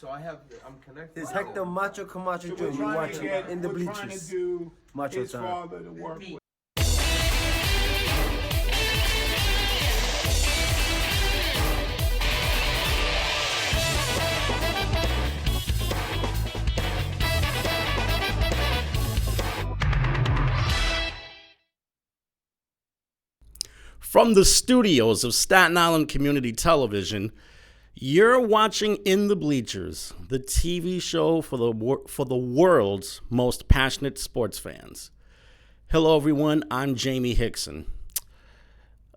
So I'm connected. It's Hector Macho Camacho Jr. You watching in the Bleachers. Trying to do Macho his time. father to work with. From the studios of Staten Island Community Television, you're watching In the Bleachers, the TV show for the world's most passionate sports fans. Hello, everyone. I'm Jaime Hixson.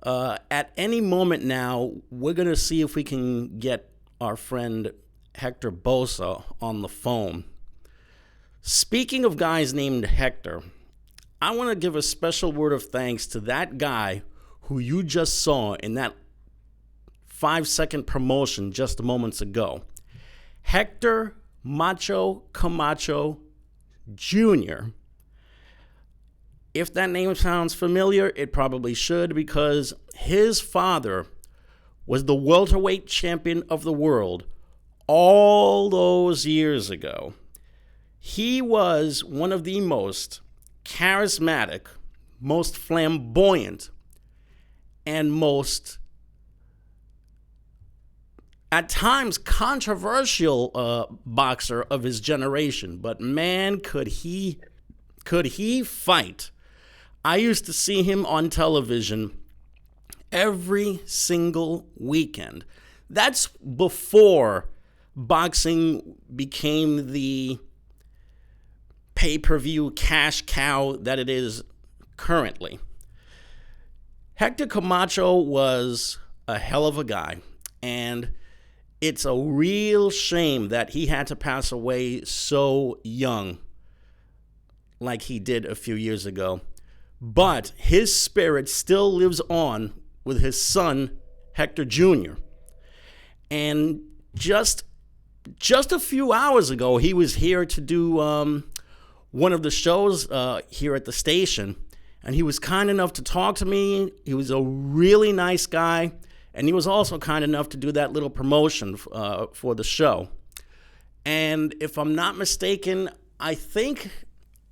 At any moment now, we're going to see if we can get our friend Hector Bosa on the phone. Speaking of guys named Hector, I want to give a special word of thanks to that guy who you just saw in that 5-second promotion just moments ago. Hector Macho Camacho Jr. If that name sounds familiar, it probably should, because his father was the welterweight champion of the world all those years ago. He was one of the most charismatic, most flamboyant, and most, at times, controversial boxer of his generation. But man, could he fight. I used to see him on television every single weekend. That's before boxing became the pay-per-view cash cow that it is currently. Hector Camacho was a hell of a guy, and it's a real shame that he had to pass away so young, like he did a few years ago. But his spirit still lives on with his son, Hector Jr. And just a few hours ago, he was here to do one of the shows here at the station. And he was kind enough to talk to me. He was a really nice guy. And he was also kind enough to do that little promotion for the show. And if I'm not mistaken, I think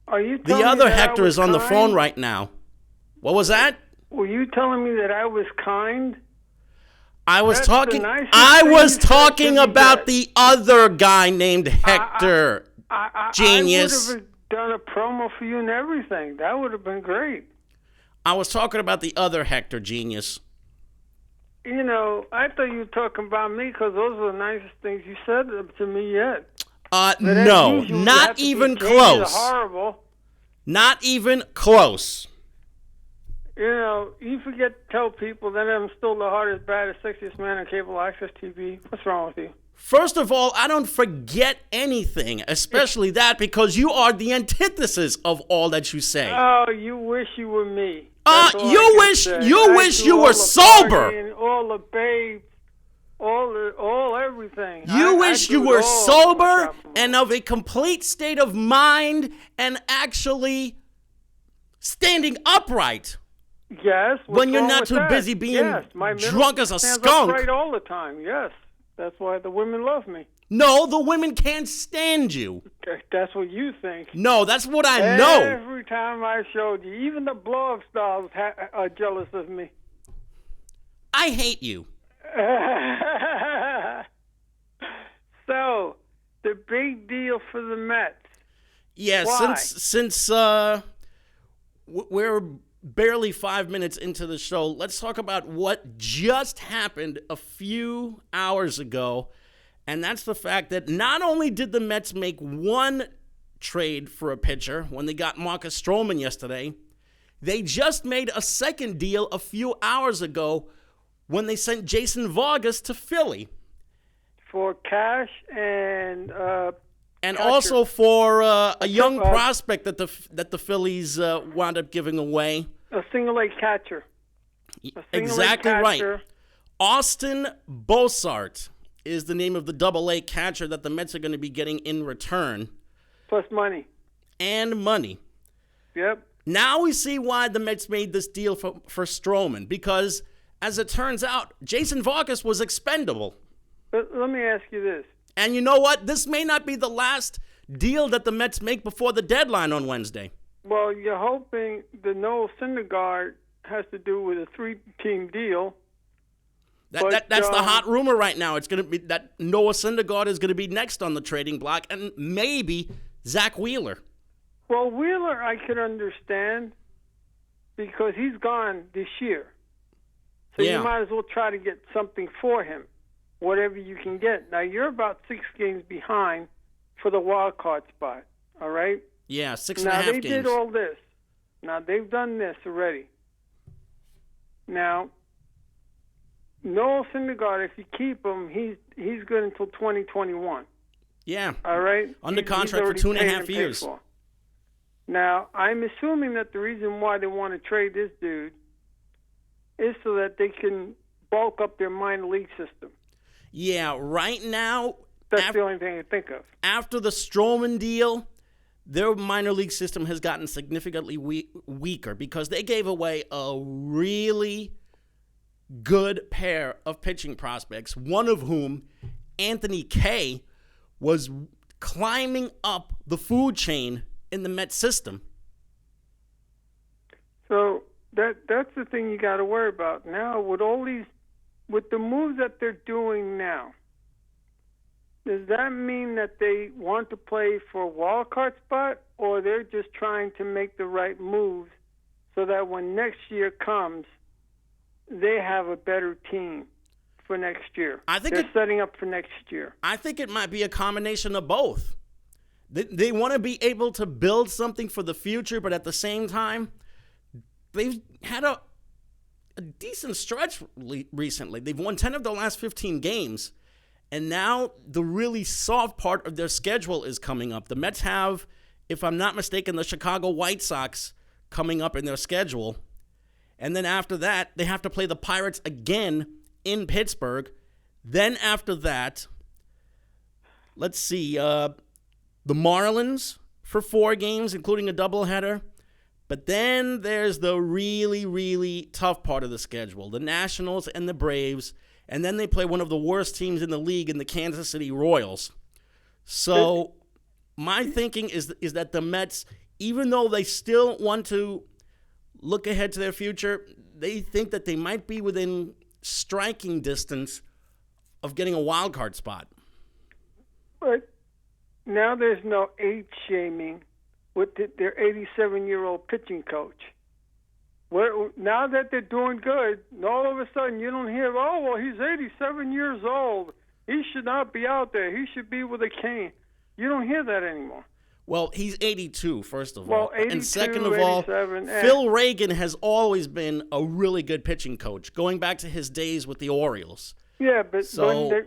the other Hector is on the phone right now. What was that? Were you telling me that I was kind? I was talking about the other guy named Hector. Genius. I would have done a promo for you and everything. That would have been great. I was talking about the other Hector, genius. You know, I thought you were talking about me because those are the nicest things you said to me yet. No, not even close. Horrible. Not even close. You know, you forget to tell people that I'm still the hardest, baddest, sexiest man on cable access TV. What's wrong with you? First of all, I don't forget anything, especially that, because you are the antithesis of all that you say. Oh, you wish you were me. You wish you were sober. Partying, all the babes, all everything. You wish you were sober and of a complete state of mind and actually standing upright. Yes. When you're not too busy being drunk as a skunk. Upright all the time. Yes. That's why the women love me. No, the women can't stand you. That's what you think. No, that's what I know. Every time I showed you, even the blog stars are jealous of me. I hate you. So, the big deal for the Mets. Yeah, why? since we're barely 5 minutes into the show, let's talk about what just happened a few hours ago. And that's the fact that not only did the Mets make one trade for a pitcher when they got Marcus Stroman yesterday, they just made a second deal a few hours ago when they sent Jason Vargas to Philly. For cash and also for a young prospect that the Phillies wound up giving away. A single-A catcher. Exactly right. Austin Bosart is the name of the Double-A catcher that the Mets are going to be getting in return. Plus money. And money. Yep. Now we see why the Mets made this deal for Stroman, because, as it turns out, Jason Vargas was expendable. But let me ask you this. And you know what? This may not be the last deal that the Mets make before the deadline on Wednesday. Well, you're hoping the Noah Syndergaard has to do with a 3-team deal. That's the hot rumor right now. It's going to be that Noah Syndergaard is going to be next on the trading block, and maybe Zach Wheeler. Well, Wheeler I could understand because he's gone this year. So Yeah. you might as well try to get something for him, whatever you can get. Now, you're about 6 games behind for the wild card spot, all right? Yeah, 6.5 Now, they games. did all this. Now, they've done this already. Now, Noah Syndergaard, if you keep him, he's good until 2021. Yeah. All right? Under He's contract for already 2.5 paid and paid years. for. Now, I'm assuming that the reason why they want to trade this dude is so that they can bulk up their minor league system. Yeah, right now, That's the only thing I think of. after the Stroman deal, their minor league system has gotten significantly weaker because they gave away a really good pair of pitching prospects, one of whom, Anthony Kay, was climbing up the food chain in the Mets system. So that's the thing you got to worry about now with the moves that they're doing now. Does that mean that they want to play for a wild card spot, or they're just trying to make the right moves so that when next year comes, they have a better team for next year? I think they're setting up for next year. I think it might be a combination of both. They want to be able to build something for the future, but at the same time, they've had a decent stretch recently. They've won 10 of the last 15 games, and now the really soft part of their schedule is coming up. The Mets have, if I'm not mistaken, the Chicago White Sox coming up in their schedule. And then after that, they have to play the Pirates again in Pittsburgh. Then after that, let's see, the Marlins for 4 games, including a doubleheader. But then there's the really, really tough part of the schedule, the Nationals and the Braves. And then they play one of the worst teams in the league in the Kansas City Royals. So my thinking is that the Mets, even though they still want to look ahead to their future, they think that they might be within striking distance of getting a wild card spot. But now there's no age shaming with their 87-year-old pitching coach. Now that they're doing good, all of a sudden you don't hear, oh, well, he's 87 years old. He should not be out there. He should be with a cane. You don't hear that anymore. Well, he's 82, first of Well, all. 82, and second of all, 87, Phil Reagan has always been a really good pitching coach, going back to his days with the Orioles. Yeah, but So,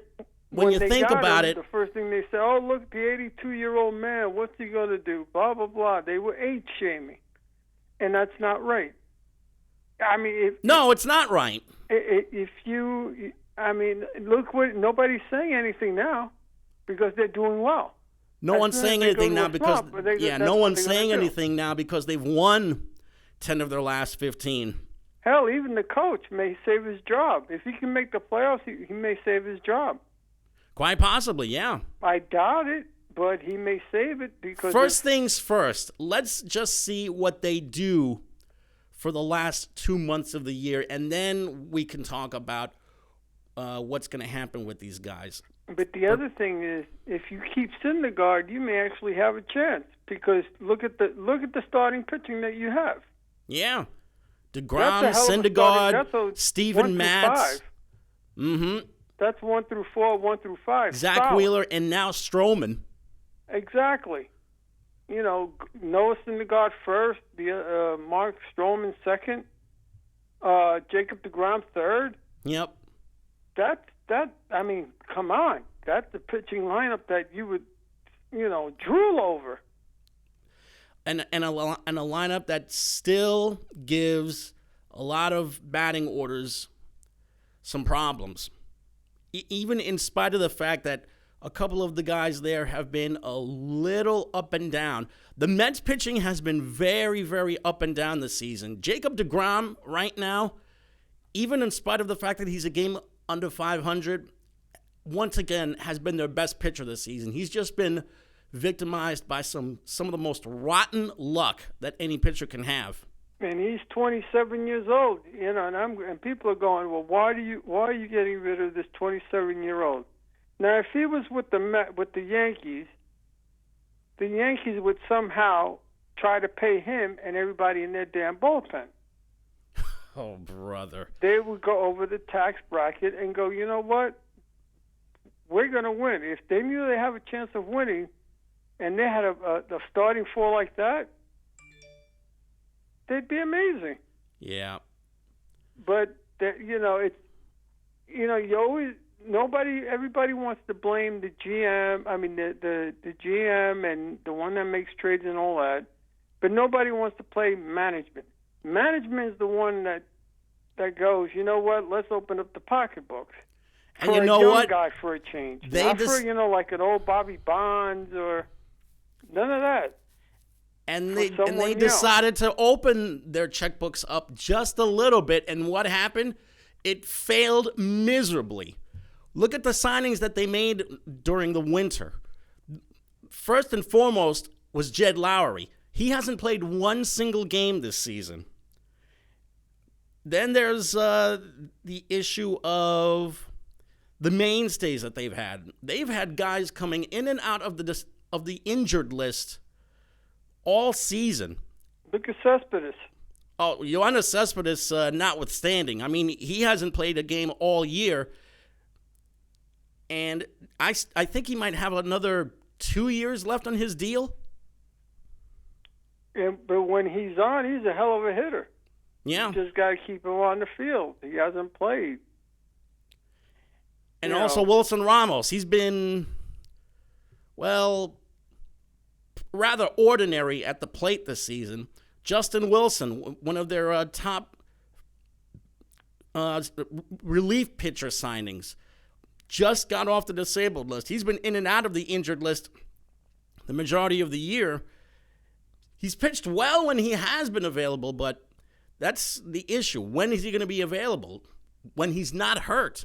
when you they think got about him, it, the first thing they said, oh, look, the 82-year-old man, what's he going to do? Blah, blah, blah. They were age shaming. And that's not right. I mean, no, it's not right. Look what nobody's saying anything now because they're doing well. No one's saying anything now because no one's saying do. anything now because they've won 10 of their last 15. Hell, even the coach may save his job. If he can make the playoffs, he may save his job. Quite possibly, yeah. I doubt it, but he may save it because first things first, let's just see what they do for the last 2 months of the year, and then we can talk about what's going to happen with these guys. But the other thing is, if you keep Syndergaard, you may actually have a chance because look at the starting pitching that you have. Yeah, DeGrom, Syndergaard, Steven Matz. That's 1 through 4, 1 through 5. Zach Solid. Wheeler, and now Stroman. Exactly. You know, Noah Syndergaard first, Mark Stroman second, Jacob DeGrom third. Yep. I mean, come on. That's the pitching lineup that you would, drool over. And a lineup that still gives a lot of batting orders some problems. Even in spite of the fact that a couple of the guys there have been a little up and down. The Mets pitching has been very, very up and down this season. Jacob DeGrom right now, even in spite of the fact that he's a game under 500, once again, has been their best pitcher this season. He's just been victimized by some of the most rotten luck that any pitcher can have. And he's 27 years old, and people are going, well, why are you getting rid of this 27-year-old? Now, if he was with the Yankees would somehow try to pay him and everybody in their damn bullpen. Oh, brother. They would go over the tax bracket and go, you know what? We're going to win. If they knew they have a chance of winning and they had a starting four like that, they'd be amazing. Yeah. But, everybody wants to blame the GM, the GM and the one that makes trades and all that, but nobody wants to play management. Management is the one that goes, you know what, let's open up the pocketbooks. And for you know a young what? guy for a change. They Not for, like an old Bobby Bonds or none of that. And they decided to open their checkbooks up just a little bit. And what happened? It failed miserably. Look at the signings that they made during the winter. First and foremost was Jed Lowry. He hasn't played one single game this season. Then there's the issue of the mainstays that they've had. They've had guys coming in and out of the injured list all season. Look at Cespedes. Oh, Yoenis Cespedes notwithstanding. I mean, he hasn't played a game all year. And I think he might have another 2 years left on his deal. But when he's on, he's a hell of a hitter. Yeah. You just got to keep him on the field. He hasn't played. And also Wilson Ramos. He's been, rather ordinary at the plate this season. Justin Wilson, one of their top relief pitcher signings, just got off the disabled list. He's been in and out of the injured list the majority of the year. He's pitched well when he has been available, but that's the issue. When is he going to be available? When he's not hurt.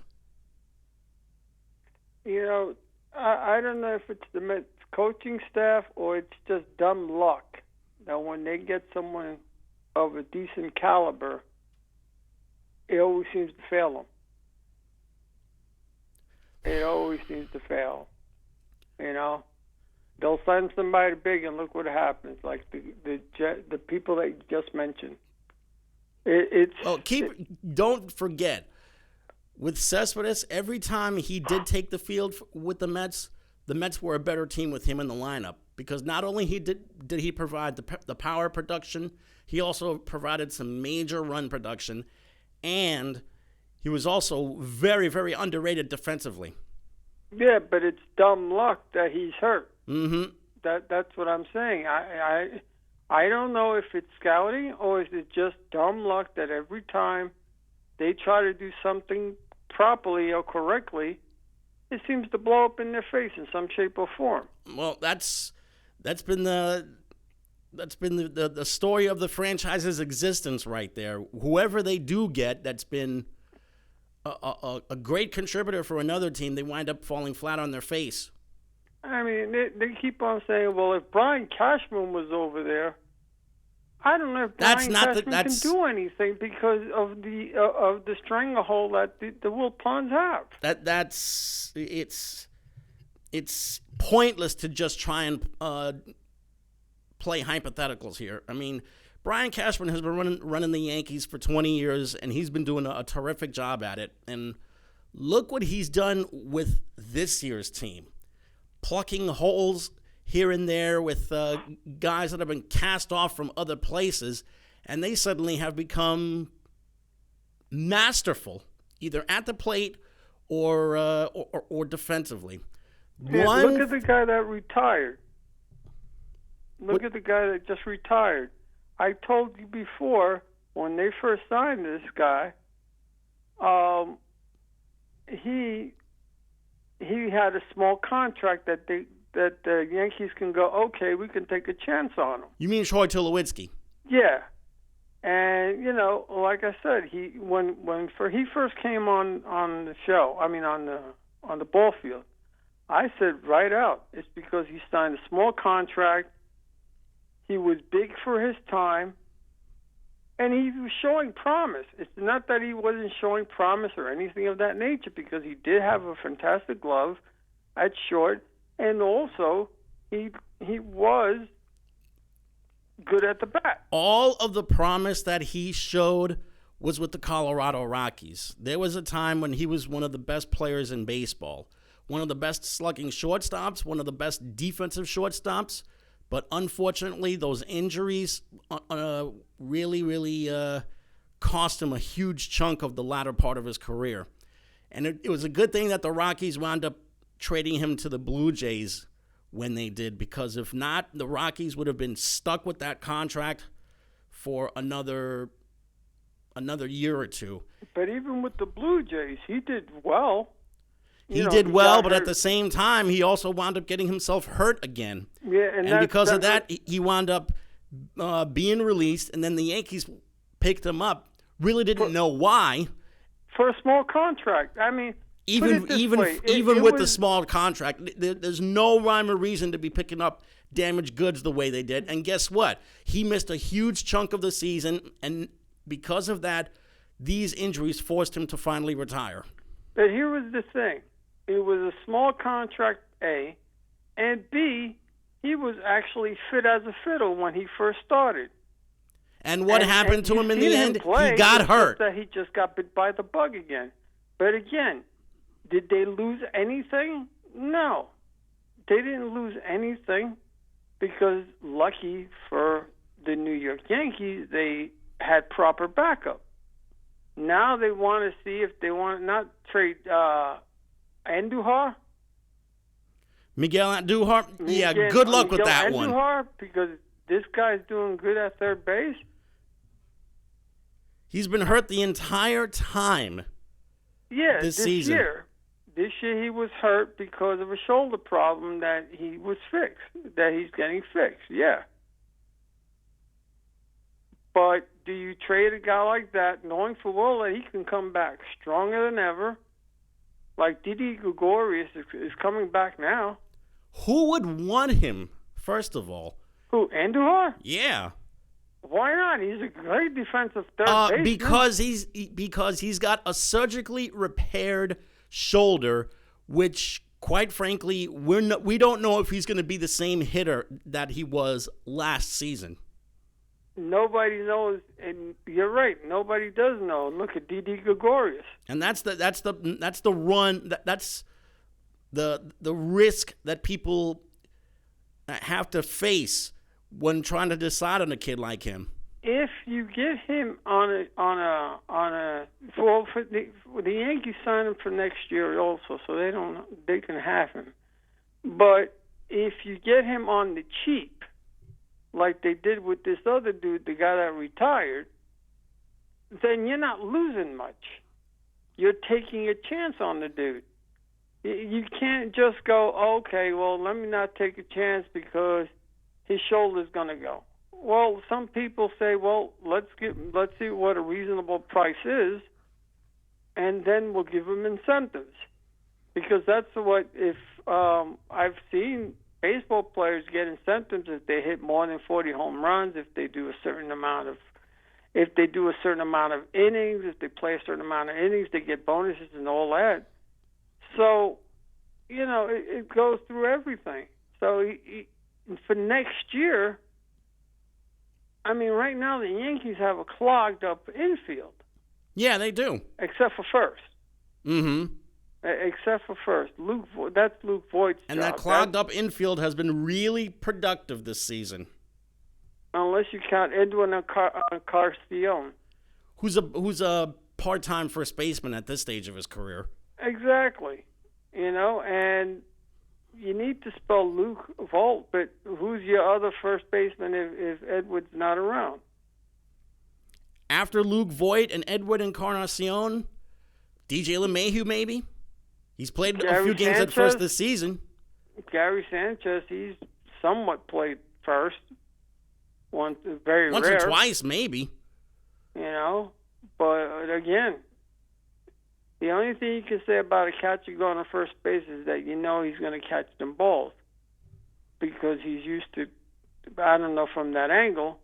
I don't know if it's the Mets coaching staff or it's just dumb luck that when they get someone of a decent caliber, it always seems to fail them. It always seems to fail. They'll sign somebody big and look what happens. Like the people that you just mentioned. Don't forget, with Cespedes, every time he did take the field with the Mets were a better team with him in the lineup, because not only did he provide the power production, he also provided some major run production, and he was also very, very underrated defensively. Yeah, but it's dumb luck that he's hurt. Mm-hmm. That's what I'm saying. I don't know if it's scouting or is it just dumb luck that every time they try to do something properly or correctly, it seems to blow up in their face in some shape or form. Well, that's been the story of the franchise's existence right there. Whoever they do get that's been a great contributor for another team, they wind up falling flat on their face. I mean, they keep on saying, well, if Brian Cashman was over there, I don't know if Brian Cashman can do anything because of the stranglehold that the Wilpons have. It's pointless to just try and play hypotheticals here. I mean, Brian Cashman has been running the Yankees for 20 years, and he's been doing a terrific job at it. And look what he's done with this year's team. Plucking holes here and there with guys that have been cast off from other places, and they suddenly have become masterful, either at the plate or defensively. Yeah, look at the guy that retired. Look at the guy that just retired. I told you before, when they first signed this guy, he had a small contract that the Yankees can go, okay, we can take a chance on him. You mean Troy Tulowitzki? Yeah, and like I said, when he first came on the show, on on the ball field. I said right out, it's because he signed a small contract. He was big for his time, and he was showing promise. It's not that he wasn't showing promise or anything of that nature, because he did have a fantastic glove at short, and also he was good at the bat. All of the promise that he showed was with the Colorado Rockies. There was a time when he was one of the best players in baseball, one of the best slugging shortstops, one of the best defensive shortstops. But unfortunately, those injuries really cost him a huge chunk of the latter part of his career. And it was a good thing that the Rockies wound up trading him to the Blue Jays when they did, because if not, the Rockies would have been stuck with that contract for another year or two. But even with the Blue Jays, he did well. He did well, but at the same time, he also wound up getting himself hurt again. Yeah, and because of that, he wound up being released, and then the Yankees picked him up. Really didn't know why. For a small contract. I mean, even with the small contract, there's no rhyme or reason to be picking up damaged goods the way they did. And guess what? He missed a huge chunk of the season, and because of that, these injuries forced him to finally retire. But here was the thing. It was a small contract, A, and B, he was actually fit as a fiddle when he first started. And what happened to him in the end? He got hurt. That he just got bit by the bug again. But again, did they lose anything? No. They didn't lose anything because, lucky for the New York Yankees, they had proper backup. Now they want to see if they want to not trade Andujar? Miguel Andujar? Yeah, good luck with that one. Andujar, because this guy's doing good at third base. He's been hurt the entire time. Yeah, this season. This year he was hurt because of a shoulder problem that he was fixed, that he's getting fixed, yeah. But do you trade a guy like that knowing full well that he can come back stronger than ever? Like Didi Gregorius is coming back now. Who would want him, first of all? Who, Andujar? Yeah. Why not? He's a great defensive third baseman. Because he's got a surgically repaired shoulder, which, quite frankly, we don't know if he's going to be the same hitter that he was last season. Nobody knows, and you're right. Nobody does know. Look at Didi Gregorius. And that's the risk that people have to face when trying to decide on a kid like him. If you get him the Yankees sign him for next year also, so they can have him. But if you get him on the cheap, like they did with this other dude, the guy that retired, then you're not losing much. You're taking a chance on the dude. You can't just go, okay, well, let me not take a chance because his shoulder's going to go. Well, some people say, well, let's see what a reasonable price is, and then we'll give him incentives. Because that's what, if I've seen baseball players get incentives if they hit more than 40 home runs, if they do a certain amount of innings, if they play a certain amount of innings, they get bonuses and all that. So, it goes through everything. So for next year, I mean, right now the Yankees have a clogged up infield. Yeah, they do. Except for first. Mm-hmm. Except for first. That's Luke Voigt's job. And that clogged up infield has been really productive this season. Unless you count Edwin Carcion. Who's a part-time first baseman at this stage of his career. Exactly. And you need to spell Luke Voigt, but who's your other first baseman if Edward's not around? After Luke Voigt and Edward Encarnacion, DJ LeMahieu maybe? He's played a few games at first this season. Gary Sanchez, he's somewhat played first. Once or twice, maybe. But again, The only thing you can say about a catcher going to first base is that you know he's going to catch them balls because he's used to, I don't know, from that angle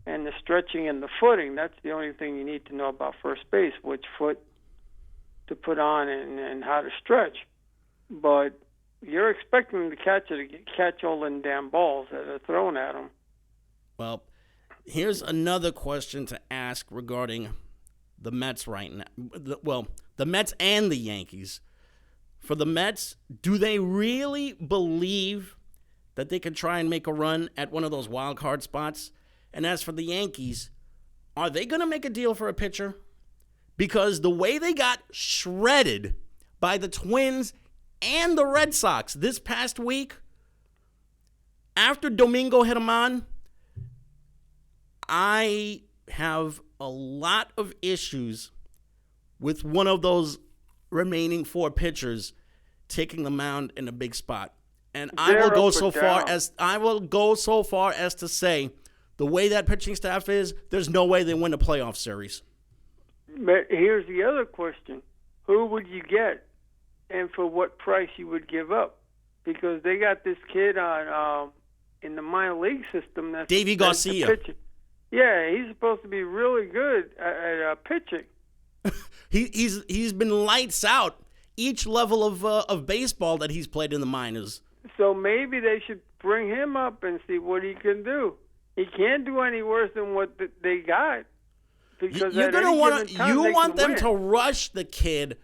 and the stretching and the footing. That's the only thing you need to know about first base, which foot to put on and how to stretch. But you're expecting the catcher to catch all them damn balls that are thrown at him. Well, here's another question to ask regarding the Mets right now. Well, the Mets and the Yankees. For the Mets, do they really believe that they can try and make a run at one of those wild card spots? And as for the Yankees, are they going to make a deal for a pitcher? Because the way they got shredded by the Twins and the Red Sox this past week, after Domingo hit them on, I have a lot of issues with one of those remaining 4 pitchers taking the mound in a big spot. And I will go so far as to say the way that pitching staff is, there's no way they win a playoff series. But here's the other question. Who would you get and for what price you would give up? Because they got this kid on in the minor league system. Davy Garcia. Yeah, he's supposed to be really good at pitching. He's been lights out each level of baseball that he's played in the minors. So maybe they should bring him up and see what he can do. He can't do any worse than what they got. Because you're gonna want them win. to rush the kid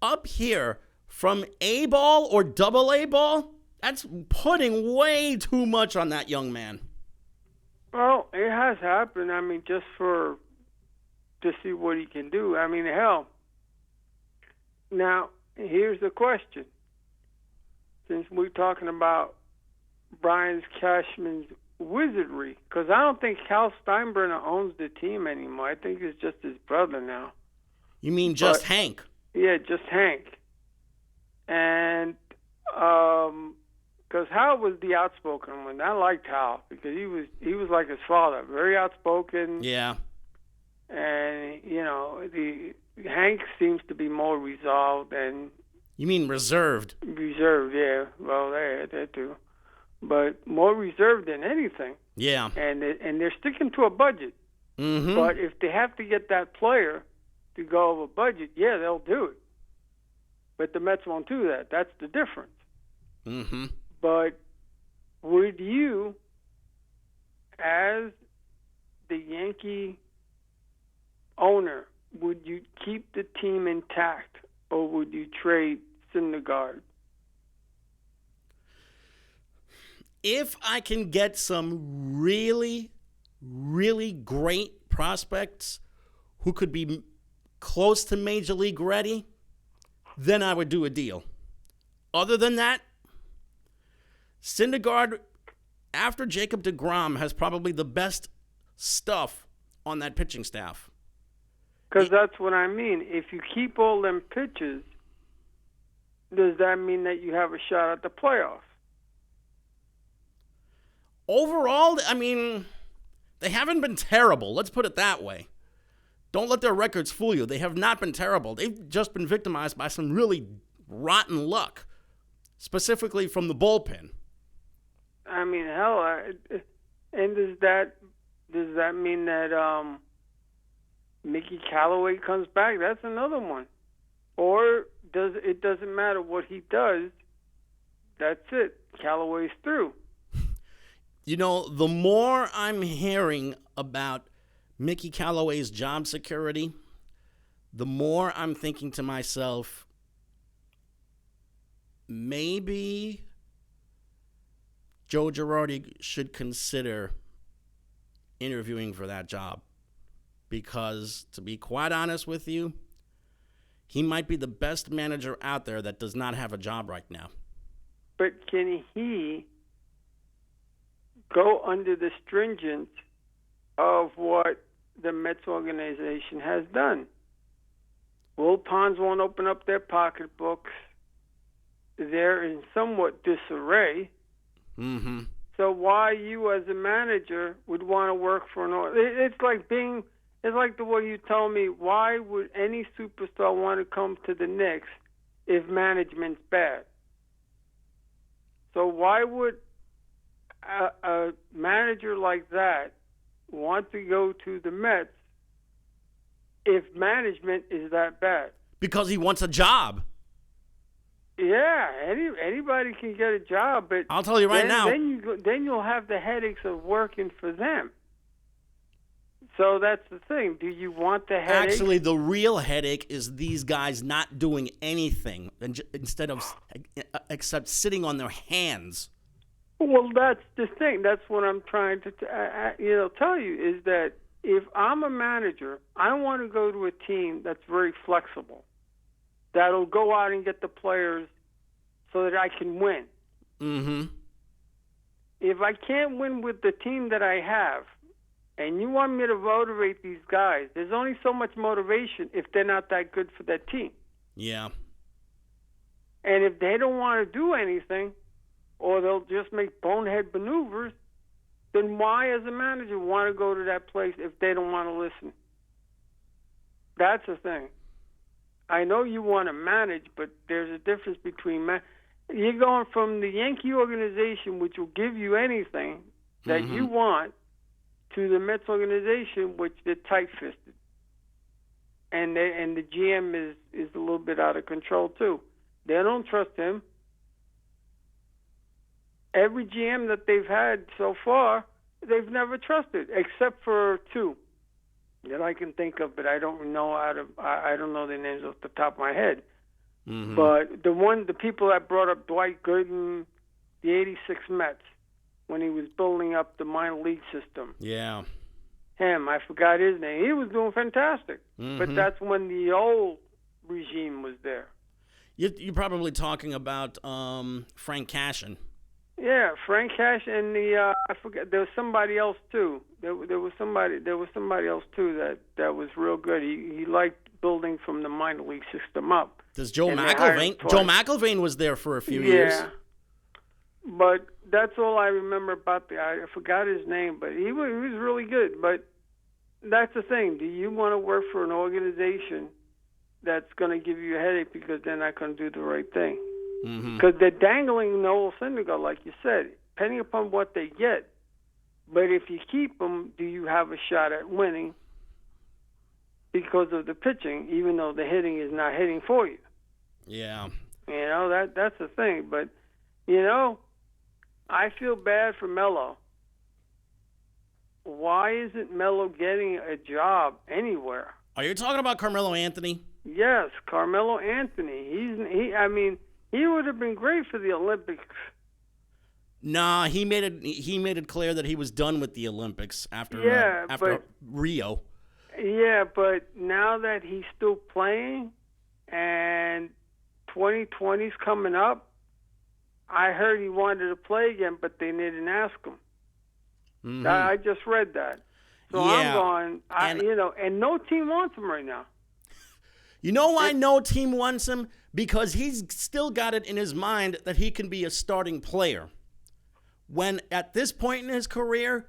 up here from A ball or double A ball. That's putting way too much on that young man. Well, it has happened. I mean, just to see what he can do. I mean, hell. Now, here's the question. Since we're talking about Brian Cashman's wizardry, because I don't think Cal Steinbrenner owns the team anymore. I think it's just his brother now. You mean just Hank? Yeah, just Hank. And because Hal was the outspoken one. I liked Hal because he was like his father, very outspoken. Yeah. And the Hank seems to be more resolved and. You mean reserved? Reserved, yeah. Well, that too, but more reserved than anything. Yeah. And they're sticking to a budget. Mm-hmm. But if they have to get that player to go over budget, yeah, they'll do it. But the Mets won't do that. That's the difference. Mm-hmm. But would you, as the Yankee owner, would you keep the team intact or would you trade Syndergaard? If I can get some really, really great prospects who could be close to Major League ready, then I would do a deal. Other than that, Syndergaard, after Jacob deGrom, has probably the best stuff on that pitching staff. Because that's what I mean. If you keep all them pitches, does that mean that you have a shot at the playoffs? Overall, I mean, they haven't been terrible. Let's put it that way. Don't let their records fool you. They have not been terrible. They've just been victimized by some really rotten luck, specifically from the bullpen. I mean, hell, and does that mean that Mickey Callaway comes back? That's another one. Or it doesn't matter what he does. That's it. Callaway's through. You know, the more I'm hearing about Mickey Callaway's job security, the more I'm thinking to myself, maybe Joe Girardi should consider interviewing for that job. Because, to be quite honest with you, he might be the best manager out there that does not have a job right now. But can he go under the stringent of what the Mets organization has done? Will Ponds won't open up their pocketbooks. They're in somewhat disarray. Mm-hmm. So why you as a manager would want to work for an... It's like being It's like the way you tell me, why would any superstar want to come to the Knicks if management's bad? So why would a manager like that want to go to the Mets if management is that bad? Because he wants a job. Yeah, anybody can get a job, but I'll tell you right now. Then you'll have the headaches of working for them. So that's the thing. Do you want the headache? Actually, the real headache is these guys not doing anything except sitting on their hands. Well, that's the thing. That's what I'm trying to tell you is that if I'm a manager, I want to go to a team that's very flexible, that'll go out and get the players so that I can win. Mm-hmm. If I can't win with the team that I have, and you want me to motivate these guys, there's only so much motivation if they're not that good for that team. Yeah. And if they don't want to do anything, or they'll just make bonehead maneuvers, then why, as a manager, want to go to that place if they don't want to listen? That's the thing. I know you want to manage, but there's a difference between you're going from the Yankee organization, which will give you anything that you want, to the Mets organization, which they're tight-fisted, and the GM is a little bit out of control too. They don't trust him. Every GM that they've had so far, they've never trusted, except for two that I can think of, but I don't know I don't know their names off the top of my head. Mm-hmm. But the people that brought up Dwight Gooden, the '86 Mets, when he was building up the minor league system. Yeah. Him, I forgot his name. He was doing fantastic. Mm-hmm. But that's when the old regime was there. You're probably talking about Frank Cashin. Yeah, Frank Cash and I forget. There was somebody else too. There was somebody else too that was real good. He liked building from the minor league system up. Does Joe McIlvaine? Joe McIlvaine was there for a few years. Yeah, but that's all I remember about I forgot his name, but he was really good. But that's the thing. Do you want to work for an organization that's going to give you a headache because they're not going to do the right thing? Because they're dangling Noel Syndergaard, like you said, depending upon what they get. But if you keep them, do you have a shot at winning because of the pitching, even though the hitting is not hitting for you? Yeah. That's the thing. But, I feel bad for Melo. Why isn't Melo getting a job anywhere? Are you talking about Carmelo Anthony? Yes, Carmelo Anthony. He would have been great for the Olympics. Nah, he made it clear that he was done with the Olympics after Rio. Yeah, but now that he's still playing and 2020's coming up, I heard he wanted to play again, but they didn't ask him. Mm-hmm. I just read that. So I'm going, and no team wants him right now. You know why no team wants him? Because he's still got it in his mind that he can be a starting player. When at this point in his career,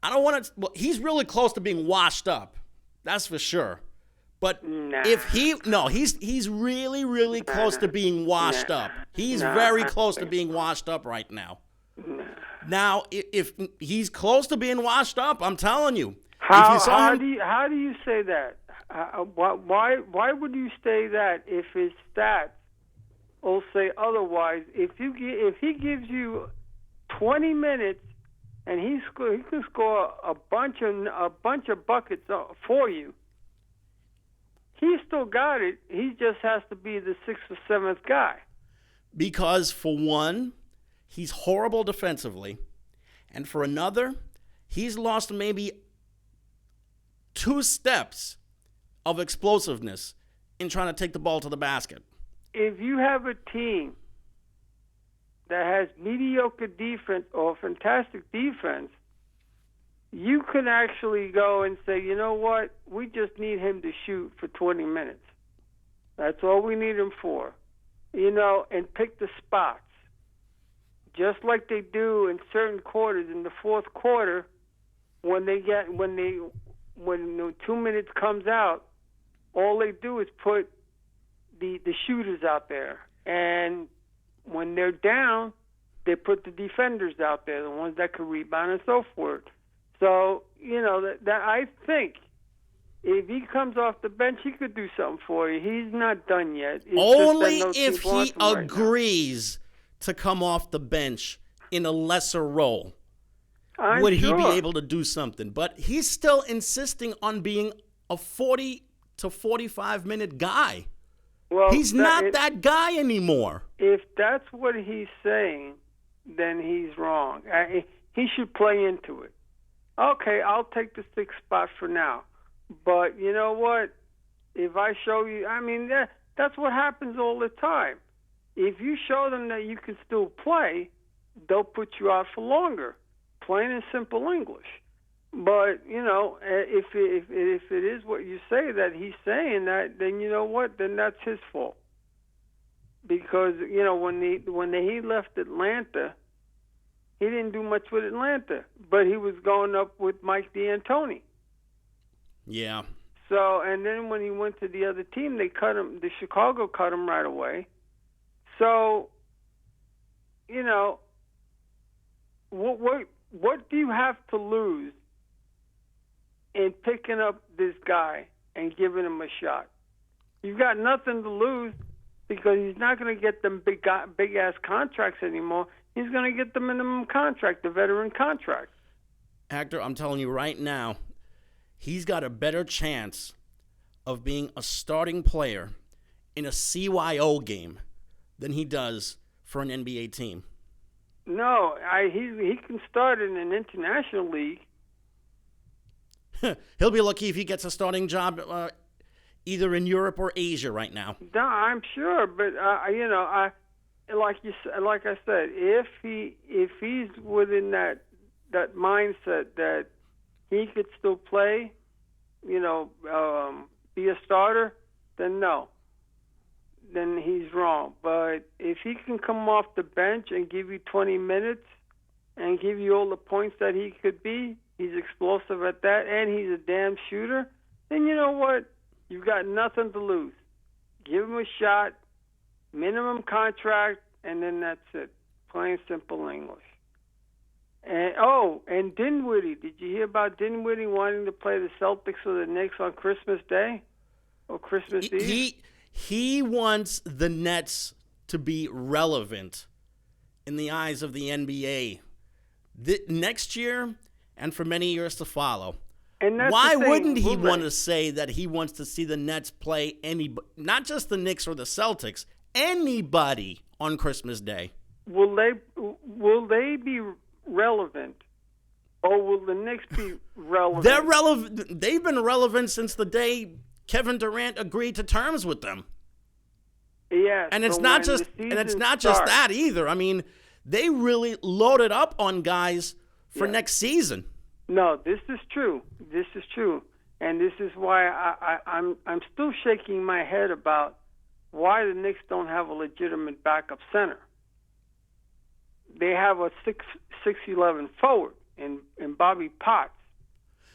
I don't want to. Well, he's really close to being washed up. That's for sure. But he's really, really close to being washed up. He's very close to being washed up right now. Now, if he's close to being washed up, I'm telling you. How do you say that? Why would you say that if his stats will say otherwise? If he gives you 20 minutes and he can score a bunch of buckets for you, he still got it. He just has to be the 6th or 7th guy. Because for one, he's horrible defensively, and for another, he's lost maybe 2 steps of explosiveness in trying to take the ball to the basket. If you have a team that has mediocre defense or fantastic defense, you can actually go and say, you know what, we just need him to shoot for 20 minutes. That's all we need him for. And pick the spots. Just like they do in certain quarters in the fourth quarter when they when the 2 minutes comes out, all they do is put the shooters out there, and when they're down, they put the defenders out there, the ones that can rebound and so forth. So, that I think if he comes off the bench, he could do something for you. He's not done yet. It's Only just that no if team wants he him right agrees to come off the bench in a lesser role now. would he be able to do something. But he's still insisting on being a 40 to 45-minute guy. Well, He's not that guy anymore. If that's what he's saying, then he's wrong. He should play into it. Okay, I'll take the 6th spot for now. But you know what? If I show you, that's what happens all the time. If you show them that you can still play, they'll put you out for longer. Plain and simple English. But, if it is what you say that he's saying that, then you know what? Then that's his fault. Because, when he left Atlanta, he didn't do much with Atlanta. But he was going up with Mike D'Antoni. Yeah. So, and then when he went to the other team, they cut him. The Chicago cut him right away. So, what do you have to lose in picking up this guy and giving him a shot? You've got nothing to lose because he's not going to get them big ass contracts anymore. He's going to get the minimum contract, the veteran contract. Hector, I'm telling you right now, he's got a better chance of being a starting player in a CYO game than he does for an NBA team. No, he can start in an international league. He'll be lucky if he gets a starting job either in Europe or Asia right now. No, I'm sure, but like I said, if he's within that mindset that he could still play, be a starter, then no. Then he's wrong. But if he can come off the bench and give you 20 minutes and give you all the points that he could be, he's explosive at that, and he's a damn shooter, then you know what? You've got nothing to lose. Give him a shot, minimum contract, and then that's it. Plain simple English. And Dinwiddie. Did you hear about Dinwiddie wanting to play the Celtics or the Knicks on Christmas Day or Christmas Eve? He wants the Nets to be relevant in the eyes of the NBA next year and for many years to follow. And that's Why the thing, wouldn't he want to say that he wants to see the Nets play not just the Knicks or the Celtics, anybody on Christmas Day? Will they be relevant, or will the Knicks be relevant? They're relevant. They've been relevant since the day Kevin Durant agreed to terms with them. Yes, and it's not just that either. I mean, they really loaded up on guys for next season. No, this is true. And this is why I'm still shaking my head about why the Knicks don't have a legitimate backup center. They have a 6'11" forward in Bobby Potts.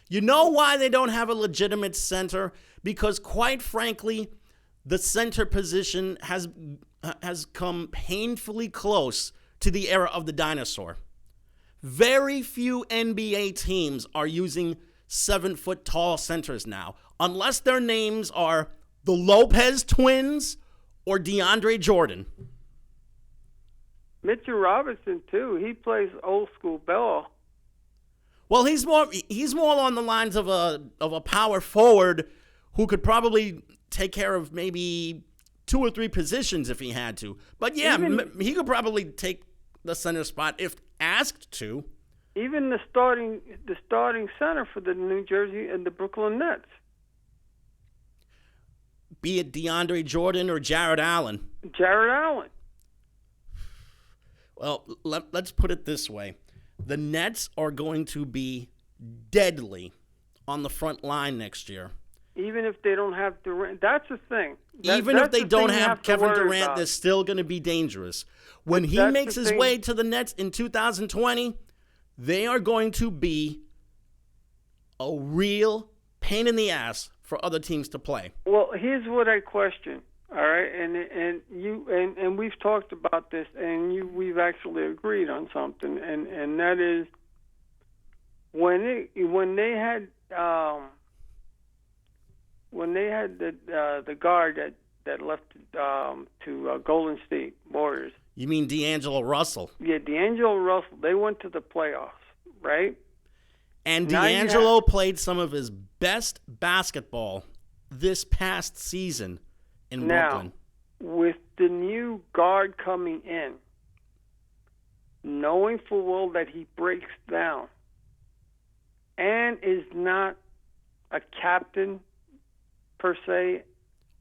You know why they don't have a legitimate center? Because quite frankly, the center position has come painfully close to the era of the dinosaur. Very few NBA teams are using 7-foot-tall centers now, unless their names are the Lopez twins or DeAndre Jordan. Mitchell Robinson too. He plays old school ball. Well, he's more on the lines of a power forward who could probably take care of maybe 2 or 3 positions if he had to. But yeah, he could probably take the center spot if asked to. Even the starting center for the New Jersey and the Brooklyn Nets. Be it DeAndre Jordan or Jared Allen. Well, let's put it this way. The Nets are going to be deadly on the front line next year. Even if they don't have Durant. That's the thing. Even if they don't have Kevin Durant, they're still going to be dangerous. When he makes his way to the Nets in 2020, they are going to be a real pain in the ass for other teams to play. Well, here's what I question. All right, and we've talked about this, and we've actually agreed on something, and that is when they had the guard that left to Golden State Warriors. You mean D'Angelo Russell? Yeah, D'Angelo Russell. They went to the playoffs, right? And D'Angelo played some of his best basketball this past season in Brooklyn. With the new guard coming in, knowing full well that he breaks down and is not a captain per se,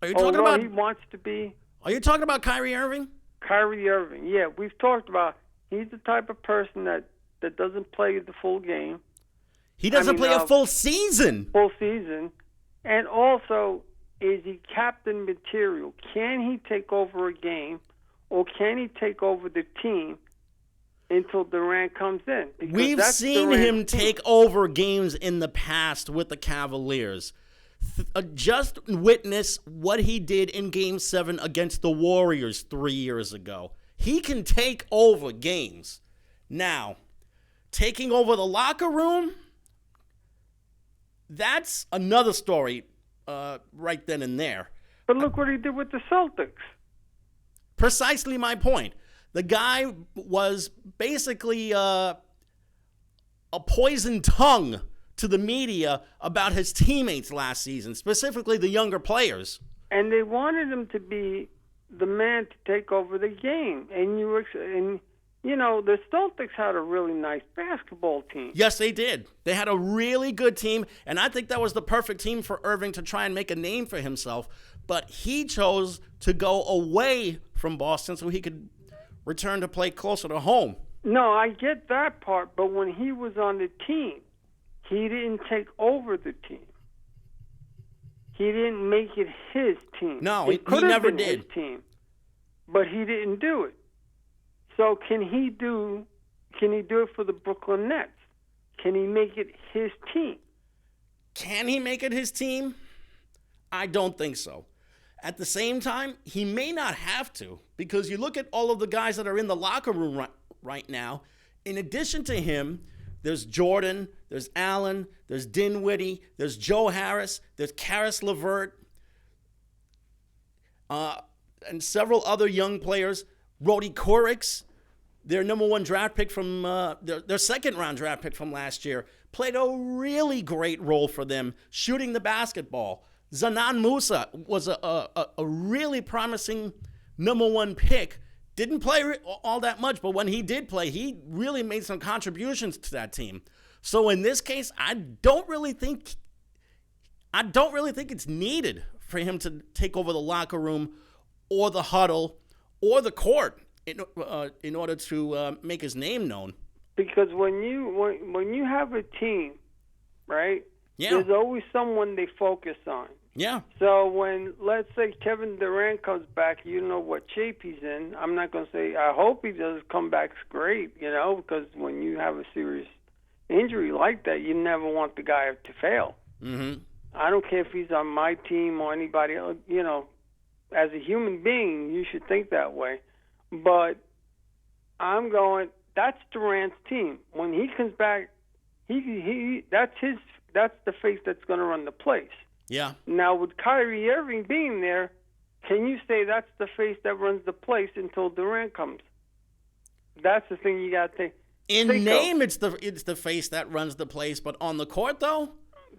Are you talking about? he wants to be. Are you talking about Kyrie Irving? Kyrie Irving, yeah, we've talked about. He's the type of person that doesn't play the full game. He doesn't play a full season. Full season, and also, is he captain material? Can he take over a game, or can he take over the team until Durant comes in? Because We've seen him take over games in the past with the Cavaliers. Just witness what he did in Game 7 against the Warriors 3 years ago. He can take over games. Now, taking over the locker room, that's another story right then and there. But look what he did with the Celtics. Precisely my point. The guy was basically a poisoned tongue to the media about his teammates last season, specifically the younger players. And they wanted him to be the man to take over the game. And the Celtics had a really nice basketball team. Yes, they did. They had a really good team, and I think that was the perfect team for Irving to try and make a name for himself. But he chose to go away from Boston so he could return to play closer to home. No, I get that part, but when he was on the team, he didn't take over the team. He didn't make it his team. No, it he never been did. His team, but he didn't do it. So can he do it for the Brooklyn Nets? Can he make it his team? Can he make it his team? I don't think so. At the same time, he may not have to, because you look at all of the guys that are in the locker room right now. In addition to him, there's Jordan, there's Allen, there's Dinwiddie, there's Joe Harris, there's Karis LeVert, and several other young players. Rodi Kurix, their number one draft pick from their second round draft pick from last year, played a really great role for them shooting the basketball. Zanan Musa was a really promising number one pick. Didn't play all that much, but when he did play, he really made some contributions to that team. So in this case, I don't really think it's needed for him to take over the locker room or the huddle or the court in order to make his name known. Because when you have a team, right? Yeah. There's always someone they focus on. Yeah. So when, let's say, Kevin Durant comes back, you know what shape he's in. I'm not going to say I hope he does come back great, because when you have a serious injury like that, you never want the guy to fail. Mm-hmm. I don't care if he's on my team or anybody else. As a human being, you should think that way. But I'm going, that's Durant's team. When he comes back, that's the face that's going to run the place. Yeah. Now, with Kyrie Irving being there, can you say that's the face that runs the place until Durant comes? That's the thing you got to think. In name, it's the face that runs the place, but on the court, though,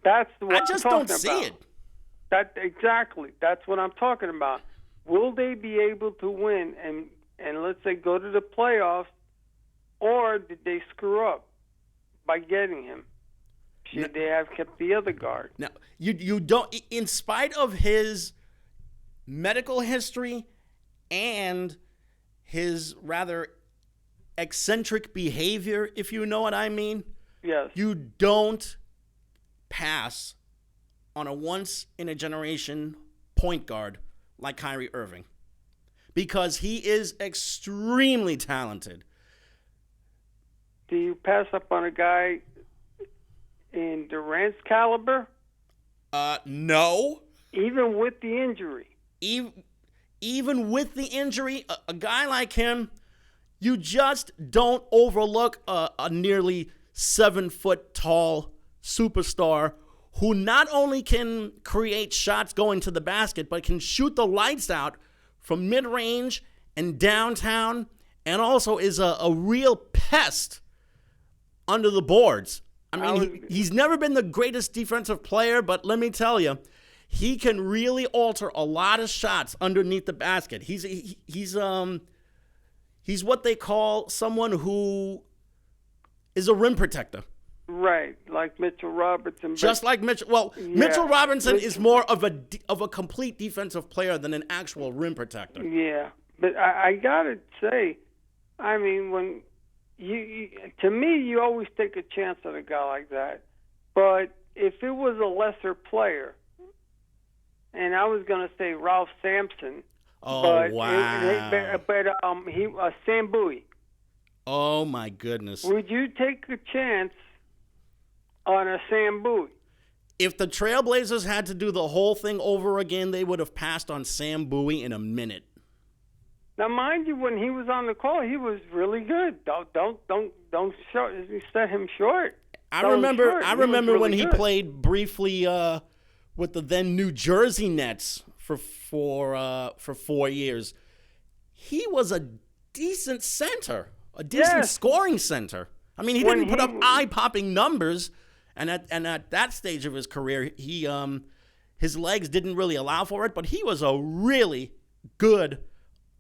that's what I just I'm don't talking see about. it. Exactly. That's what I'm talking about. Will they be able to win and let's say go to the playoffs, or did they screw up by getting him? Should they have kept the other guard? Now, you don't, in spite of his medical history and his rather eccentric behavior, if you know what I mean. Yes. You don't pass on a once-in-a-generation point guard like Kyrie Irving, because he is extremely talented. Do you pass up on a guy in Durant's caliber? No. Even with the injury. Even with the injury, a guy like him, you just don't overlook a nearly 7-foot tall superstar who not only can create shots going to the basket, but can shoot the lights out from mid-range and downtown, and also is a real pest under the boards. I mean, he's never been the greatest defensive player, but let me tell you, he can really alter a lot of shots underneath the basket. He's what they call someone who is a rim protector. Right, like Mitchell Robinson. Just like Mitchell. Well, yeah. Mitchell Robinson is more of a complete defensive player than an actual rim protector. Yeah, but I gotta say, I mean, when to me, you always take a chance on a guy like that. But if it was a lesser player, and I was gonna say Ralph Sampson. Oh, but wow! He Sam Bowie. Oh my goodness! Would you take a chance on a Sam Bowie? If the Trailblazers had to do the whole thing over again, they would have passed on Sam Bowie in a minute. Now, mind you, when he was on the call, he was really good. Don't set him short. I remember when he played briefly with the then New Jersey Nets for 4 years. He was a decent center, a decent scoring center. I mean, he didn't put up eye-popping numbers, and at that stage of his career, his legs didn't really allow for it. But he was a really good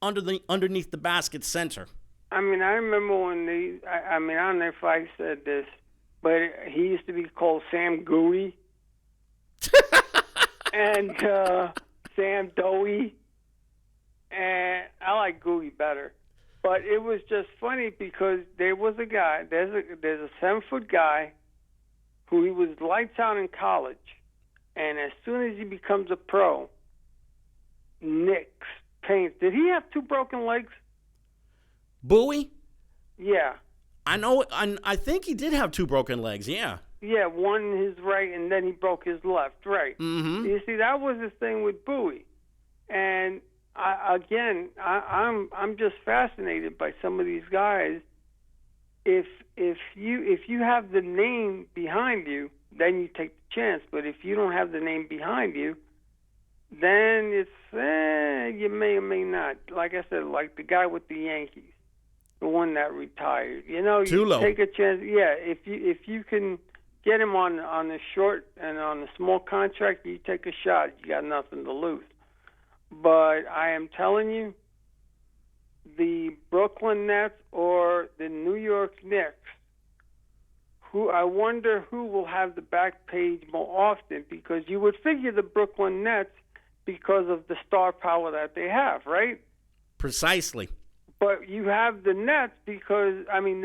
underneath the basket center. I mean, I remember when I don't know if I said this, but he used to be called Sam Gooey and Sam Dowie, and I like Gooey better. But it was just funny because there was a guy, there's a 7-foot guy who he was lights out in college, and as soon as he becomes a pro, nicks, pains. Did he have 2 broken legs? Bowie? Yeah. I know. I think he did have 2 broken legs. Yeah. Yeah, one his right, and then he broke his left. Right. Mm-hmm. You see, that was the thing with Bowie, and I'm just fascinated by some of these guys. If you have the name behind you, then you take the chance. But if you don't have the name behind you, then it's you may or may not. Like I said, like the guy with the Yankees, the one that retired. You know, you take a chance. Yeah, if you can get him on the short and on the small contract, you take a shot. You got nothing to lose. But I am telling you, the Brooklyn Nets or the New York Knicks, I wonder who will have the back page more often, because you would figure the Brooklyn Nets because of the star power that they have, right? Precisely. But you have the Nets the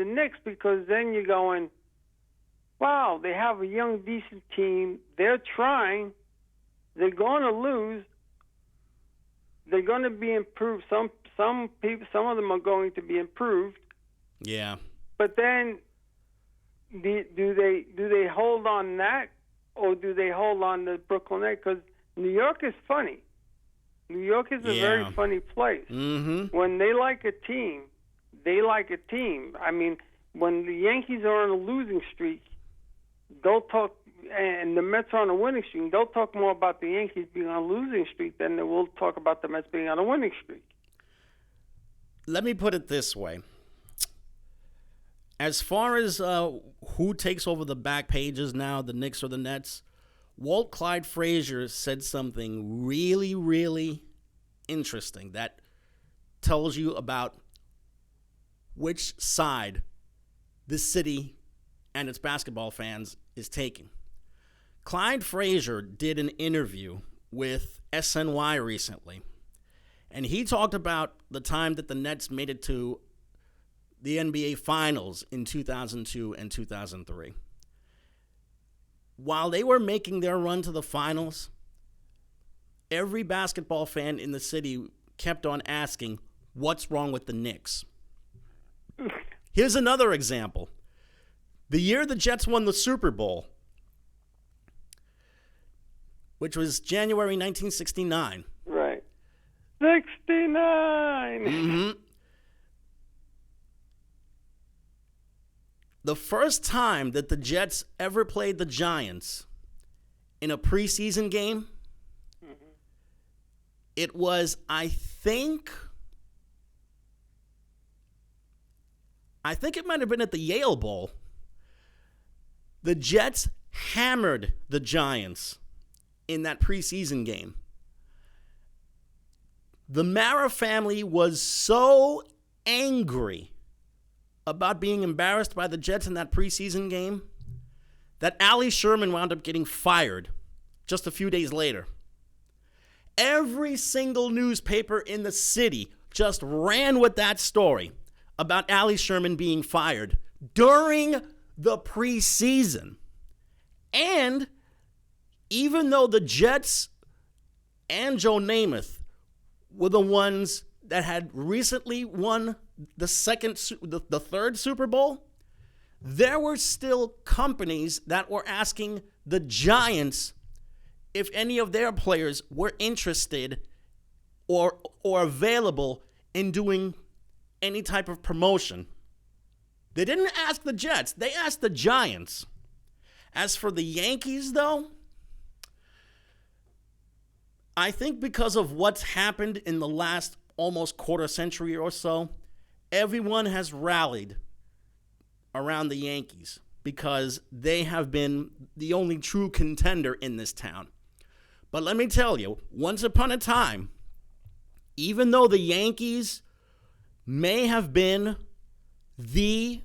Knicks, because then you're going, wow, they have a young, decent team. They're trying. They're going to lose. They're going to be improved. Some people, some of them are going to be improved. Yeah. But then, do they hold on that, or do they hold on to Brooklyn Nets? Because New York is funny. New York is a very funny place. Mm-hmm. When they like a team, they like a team. I mean, when the Yankees are on a losing streak, they'll talk, and the Mets are on a winning streak, they'll talk more about the Yankees being on a losing streak than they will talk about the Mets being on a winning streak. Let me put it this way. As far as who takes over the back pages now, the Knicks or the Nets, Walt Clyde Frazier said something really, really interesting that tells you about which side this city and its basketball fans is taking. Clyde Frazier did an interview with SNY recently, and he talked about the time that the Nets made it to the NBA Finals in 2002 and 2003. While they were making their run to the finals, every basketball fan in the city kept on asking, what's wrong with the Knicks? Here's another example. The year the Jets won the Super Bowl, which was January 1969. Right. 69! Mm-hmm. The first time that the Jets ever played the Giants in a preseason game, it was, I think it might have been at the Yale Bowl. The Jets hammered the Giants in that preseason game. The Mara family was so angry about being embarrassed by the Jets in that preseason game that Allie Sherman wound up getting fired just a few days later. Every single newspaper in the city just ran with that story about Allie Sherman being fired during the preseason. And even though the Jets and Joe Namath were the ones that had recently won the third Super Bowl, there were still companies that were asking the Giants if any of their players were interested or available in doing any type of promotion. They didn't ask the Jets. They asked the Giants. As for the Yankees, though, I think because of what's happened in the last almost quarter century or so, everyone has rallied around the Yankees because they have been the only true contender in this town. But let me tell you, once upon a time, even though the Yankees may have been the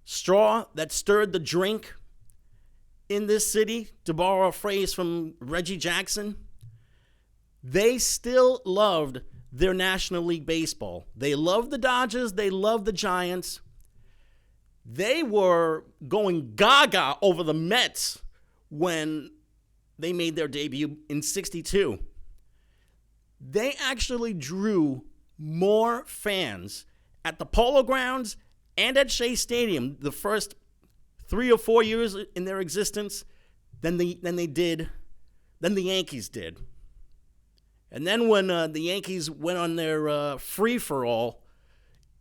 straw that stirred the drink in this city, to borrow a phrase from Reggie Jackson, they still loved their National League Baseball. They loved the Dodgers. They loved the Giants. They were going gaga over the Mets when they made their debut in '62. They actually drew more fans at the Polo Grounds and at Shea Stadium the first 3 or 4 years in their existence than the Yankees did. And then when the Yankees went on their free-for-all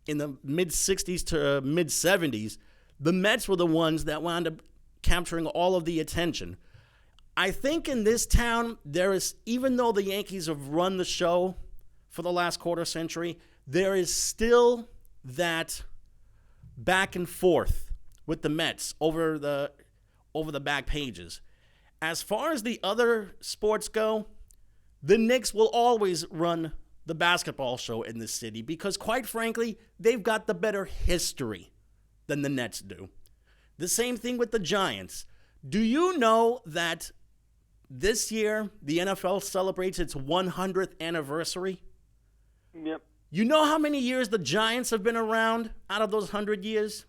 in the mid-'60s to mid-'70s, the Mets were the ones that wound up capturing all of the attention. I think in this town, there is, even though the Yankees have run the show for the last quarter century, there is still that back and forth with the Mets over the back pages. As far as the other sports go, the Knicks will always run the basketball show in this city because, quite frankly, they've got the better history than the Nets do. The same thing with the Giants. Do you know that this year the NFL celebrates its 100th anniversary? Yep. You know how many years the Giants have been around out of those 100 years?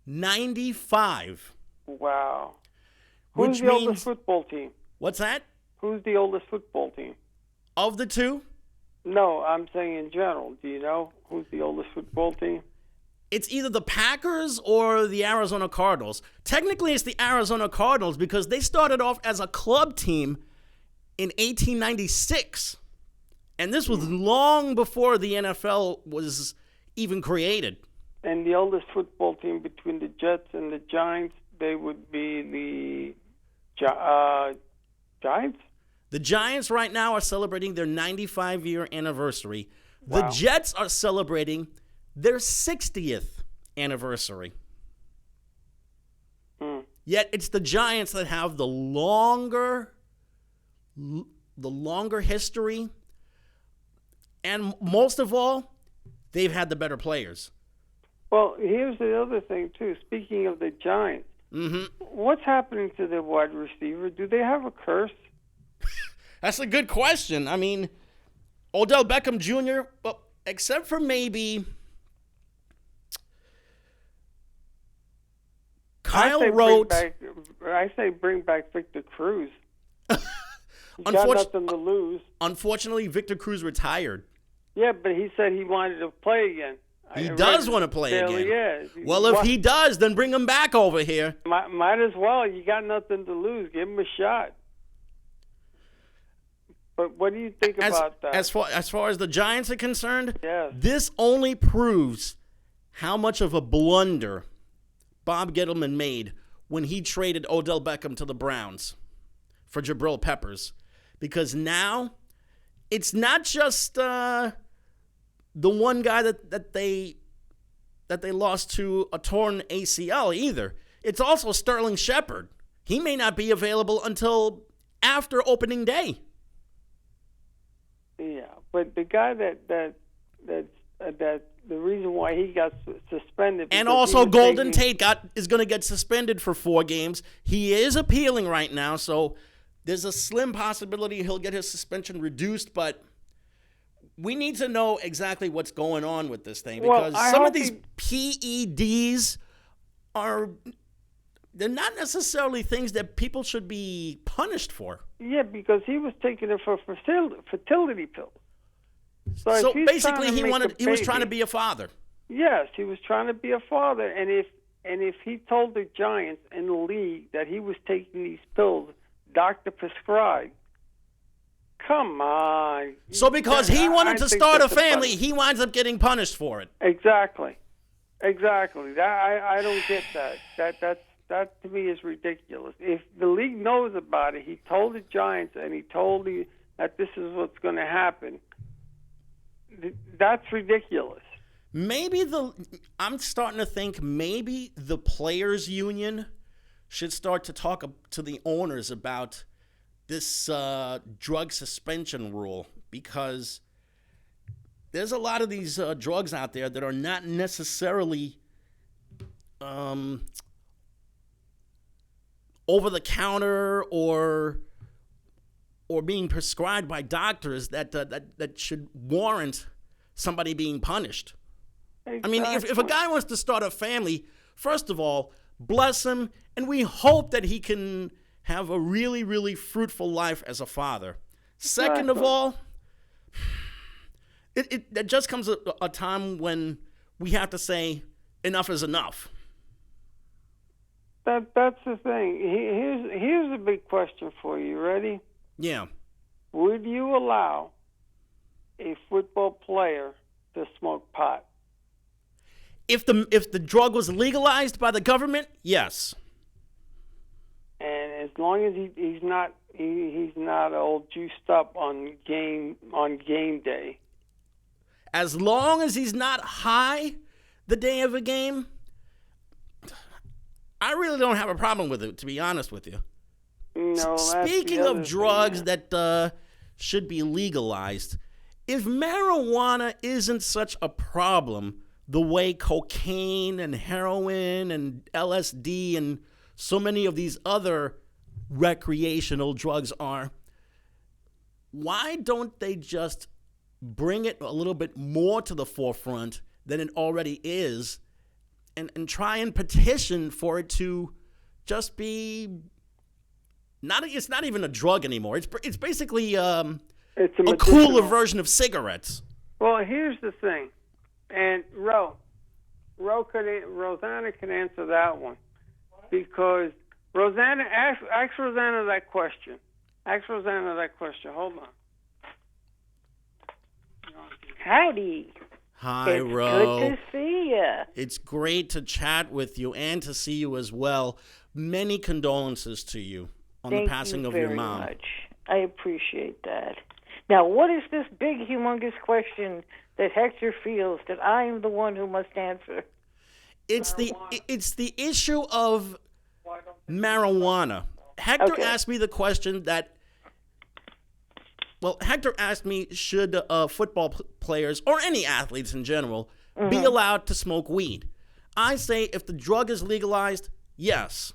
95. Wow. Which Who's the means, oldest football team? What's that? Who's the oldest football team? Of the two? No, I'm saying in general. Do you know who's the oldest football team? It's either the Packers or the Arizona Cardinals. Technically, it's the Arizona Cardinals because they started off as a club team in 1896. And this was long before the NFL was even created. And the oldest football team between the Jets and the Giants, they would be the Giants? The Giants right now are celebrating their 95-year anniversary. Wow. The Jets are celebrating their 60th anniversary. Yet it's the Giants that have the longer history, and most of all, they've had the better players. Well, here's the other thing, too. Speaking of the Giants, what's happening to their wide receiver? Do they have a curse? That's a good question. I mean, Odell Beckham Jr., well, except for maybe Kyle wrote. I say bring back Victor Cruz. He's got nothing to lose. Unfortunately, Victor Cruz retired. Yeah, but he said he wanted to play again. He does want to play again. Yeah. Well, if he does, then bring him back over here. Might as well. You got nothing to lose. Give him a shot. But what do you think about that? As far as the Giants are concerned, Yes. this only proves how much of a blunder Bob Gettleman made when he traded Odell Beckham to the Browns for Jabril Peppers. Because now it's not just the one guy that they lost to a torn ACL either. It's also Sterling Shepard. He may not be available until after opening day. Yeah, but the guy that the reason why he got suspended. And also Golden Tate is going to get suspended for 4 games. He is appealing right now, so there's a slim possibility he'll get his suspension reduced, but we need to know exactly what's going on with this thing, because some of these PEDs they're not necessarily things that people should be punished for. Yeah, because he was taking it for fertility pills. So basically, he was trying to be a father. Yes, he was trying to be a father, and if he told the Giants and the league that he was taking these pills, doctor prescribed, come on. So because he wanted to start a family, he winds up getting punished for it. Exactly. I don't get that. That to me is ridiculous. If the league knows about it, he told the Giants and he told you that this is what's going to happen. That's ridiculous. I'm starting to think maybe the players' union should start to talk to the owners about this drug suspension rule, because there's a lot of these drugs out there that are not necessarily over the counter or being prescribed by doctors that should warrant somebody being punished. Exactly. I mean, if a guy wants to start a family, first of all, bless him, and we hope that he can have a really, really fruitful life as a father. Second of all, it just comes a time when we have to say enough is enough. That's the thing. Here's a big question for you. Ready? Yeah. Would you allow a football player to smoke pot? If the drug was legalized by the government, yes. And as long as he's not all juiced up on game day. As long as he's not high the day of a game, I really don't have a problem with it, to be honest with you. No. Speaking of drugs that should be legalized, if marijuana isn't such a problem the way cocaine and heroin and LSD and so many of these other recreational drugs are, why don't they just bring it a little bit more to the forefront than it already is, and try and petition for it to just be it's not even a drug anymore. It's basically a cooler version of cigarettes. Well, here's the thing, and Rosanna can answer that one, because Rosanna, ask Rosanna that question. Hold on. Howdy. Hi, it's Ro. Good to see you. It's great to chat with you and to see you as well. Many condolences to you on the passing of your mom. Thank you very much. I appreciate that. Now, what is this big, humongous question that Hector feels that I am the one who must answer? It's the issue of marijuana. Hector asked me the question Hector asked me, should football players, or any athletes in general, be allowed to smoke weed? I say if the drug is legalized, yes.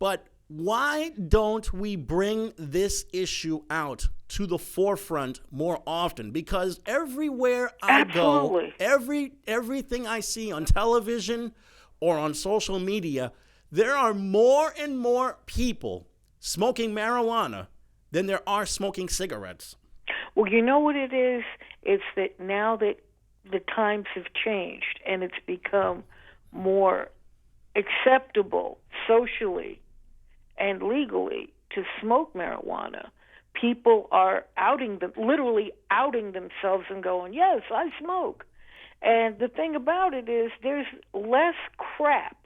But why don't we bring this issue out to the forefront more often? Because everywhere I go, everything I see on television or on social media, there are more and more people smoking marijuana than there are smoking cigarettes. Well, you know what it is? It's that now that the times have changed and it's become more acceptable socially and legally to smoke marijuana, people are literally outing themselves and going, yes, I smoke. And the thing about it is there's less crap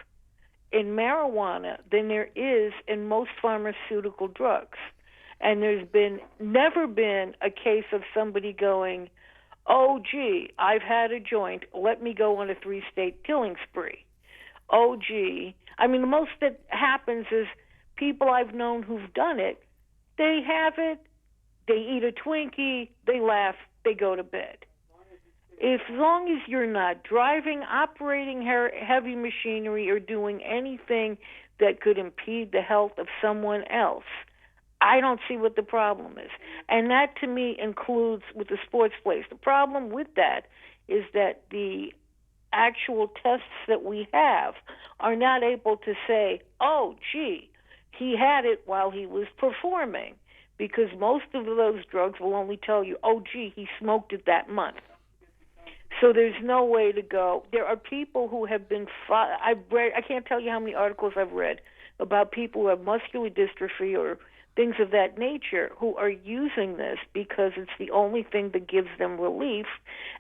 in marijuana than there is in most pharmaceutical drugs. And there's never been a case of somebody going, oh, gee, I've had a joint, let me go on a 3-state killing spree. Oh, gee. I mean, the most that happens is people I've known who've done it, they have it, they eat a Twinkie, they laugh, they go to bed. As long as you're not driving, operating heavy machinery, or doing anything that could impede the health of someone else, I don't see what the problem is. And that, to me, includes with the sports place. The problem with that is that the actual tests that we have are not able to say, oh, gee, he had it while he was performing, because most of those drugs will only tell you, oh, gee, he smoked it that month. So there's no way to go. There are people who have been I can't tell you how many articles I've read about people who have muscular dystrophy or things of that nature who are using this because it's the only thing that gives them relief.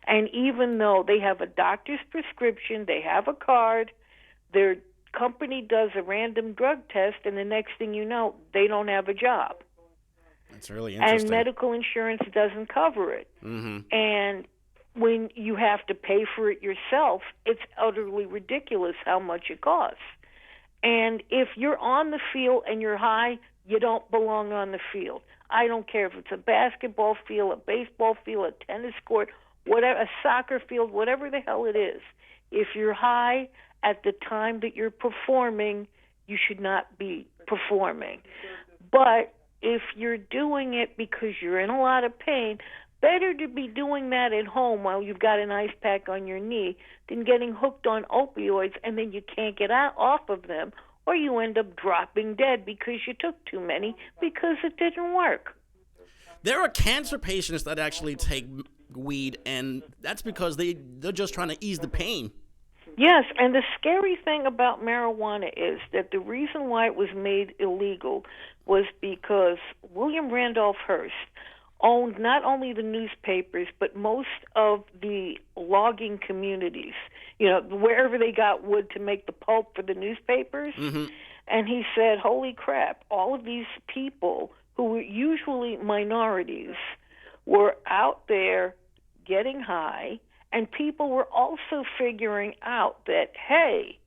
And even though they have a doctor's prescription, they have a card, their company does a random drug test, and the next thing you know, they don't have a job. That's really interesting. And medical insurance doesn't cover it. Mm-hmm. And when you have to pay for it yourself, it's utterly ridiculous how much it costs. And if you're on the field and you're high, you don't belong on the field. I don't care if it's a basketball field, a baseball field, a tennis court, whatever, a soccer field, whatever the hell it is. If you're high at the time that you're performing, you should not be performing. But if you're doing it because you're in a lot of pain, better to be doing that at home while you've got an ice pack on your knee than getting hooked on opioids and then you can't get off of them, or you end up dropping dead because you took too many because it didn't work. There are cancer patients that actually take weed, and that's because they're just trying to ease the pain. Yes, and the scary thing about marijuana is that the reason why it was made illegal was because William Randolph Hearst owned not only the newspapers, but most of the logging communities, wherever they got wood to make the pulp for the newspapers. Mm-hmm. And he said, holy crap, all of these people who were usually minorities were out there getting high, and people were also figuring out that, hey,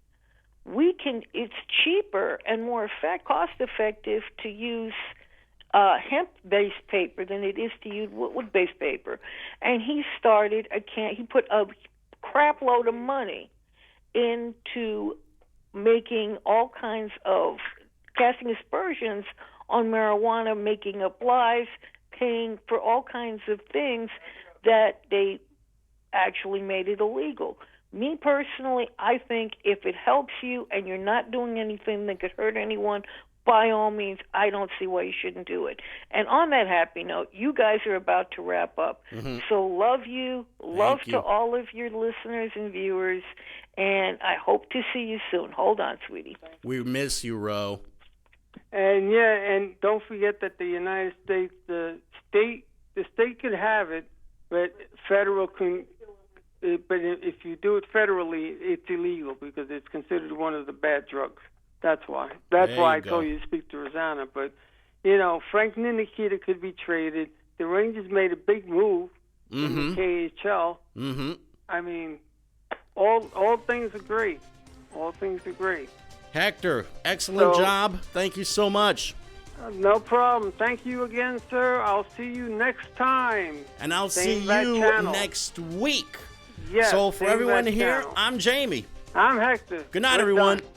it's cheaper and more cost-effective to use hemp-based paper than it is to use wood-based paper. And he started he put a crap load of money into making all kinds of casting aspersions on marijuana, making up lies, paying for all kinds of things that they actually made it illegal. Me personally, I think if it helps you and you're not doing anything that could hurt anyone, by all means, I don't see why you shouldn't do it. And on that happy note, you guys are about to wrap up. Mm-hmm. So love you. Love to all of your listeners and viewers, and I hope to see you soon. Hold on, sweetie. We miss you, Ro. And and don't forget that the United States, the state could have it, but federal can. But if you do it federally, it's illegal because it's considered one of the bad drugs. That's why. That's why I told you to speak to Rosanna. But, Frank Ninikita could be traded. The Rangers made a big move in the KHL. Mm-hmm. I mean, all things are great. All things are great. Hector, excellent job. Thank you so much. No problem. Thank you again, sir. I'll see you next time. And I'll see you next week. Yes. So for everyone here, channel. I'm Jamie. I'm Hector. Good night, We're everyone. done.